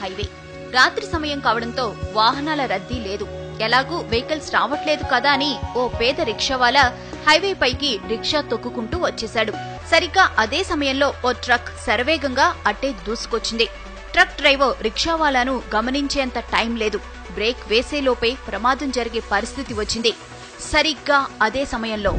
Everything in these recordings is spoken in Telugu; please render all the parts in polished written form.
హైవే. రాత్రి సమయం కావడంతో వాహనాల రద్దీ లేదు. ఎలాగూ వెహికల్స్ రావట్లేదు కదా అని ఓ పేద రిక్షావాలా హైవే పైకి రిక్షా తొక్కుకుంటూ వచ్చేశాడు. సరిగ్గా అదే సమయంలో ఓ ట్రక్ శరవేగంగా అట్టే దూసుకొచ్చింది. ట్రక్ డ్రైవర్ రిక్షావాలాను గమనించేంత టైం లేదు. బ్రేక్ వేసేలోపే ప్రమాదం జరిగే పరిస్థితి వచ్చింది. సరిగ్గా అదే సమయంలో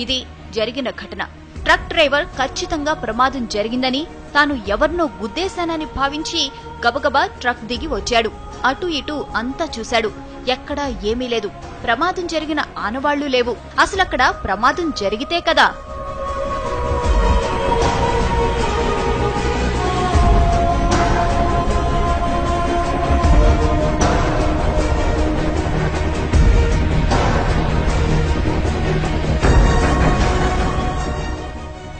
ఇది జరిగిన ఘటన. ట్రక్ డ్రైవర్ ఖచ్చితంగా ప్రమాదం జరిగిందని, తాను ఎవరినో గుద్దేశానని భావించి గబగబా ట్రక్ దిగి వచ్చాడు. అటూ ఇటూ అంతా చూశాడు. ఎక్కడా ఏమీ లేదు. ప్రమాదం జరిగిన ఆనవాళ్లు లేవు. అసలక్కడ ప్రమాదం జరిగితే కదా.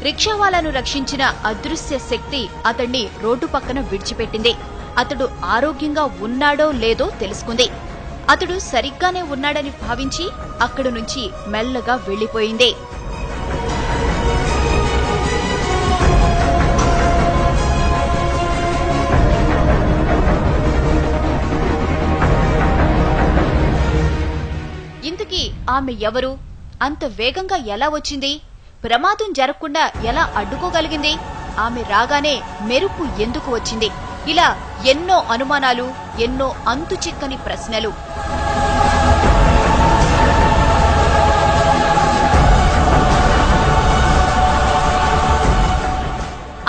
రిక్షావాలాను రక్షించిన అదృశ్య శక్తి అతణ్ణి రోడ్డు పక్కన విడిచిపెట్టింది. అతడు ఆరోగ్యంగా ఉన్నాడో లేదో తెలుసుకుంది. అతడు సరిగ్గానే ఉన్నాడని భావించి అక్కడి నుంచి మెల్లగా వెళ్లిపోయింది. ఇంతకీ ఆమె ఎవరు? అంత వేగంగా ఎలా వచ్చింది? ప్రమాదం జరగకుండా ఎలా అడ్డుకోగలిగింది? ఆమె రాగానే మెరుపు ఎందుకు వచ్చింది? ఇలా ఎన్నో అనుమానాలు, ఎన్నో అంతుచిక్కని ప్రశ్నలు.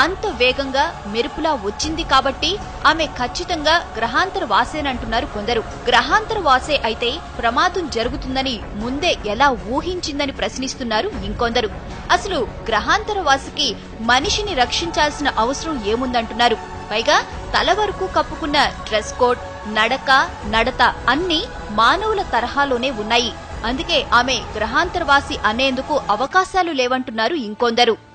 అంత వేగంగా మెరుపులా వచ్చింది కాబట్టి ఆమె ఖచ్చితంగా గ్రహాంతర వాసేనంటున్నారు కొందరు. గ్రహాంతర వాసే అయితే ప్రమాదం జరుగుతుందని ముందే ఎలా ఊహించిందని ప్రశ్నిస్తున్నారు ఇంకొందరు. అసలు గ్రహాంతర వాసికి మనిషిని రక్షించాల్సిన అవసరం ఏముందంటున్నారు. పైగా తల వరకు కప్పుకున్న డ్రెస్ కోడ్, నడక, నడత అన్నీ మానవుల తరహాలోనే ఉన్నాయి. అందుకే ఆమె గ్రహాంతరవాసి అనేందుకు అవకాశాలు లేవంటున్నారు ఇంకొందరు.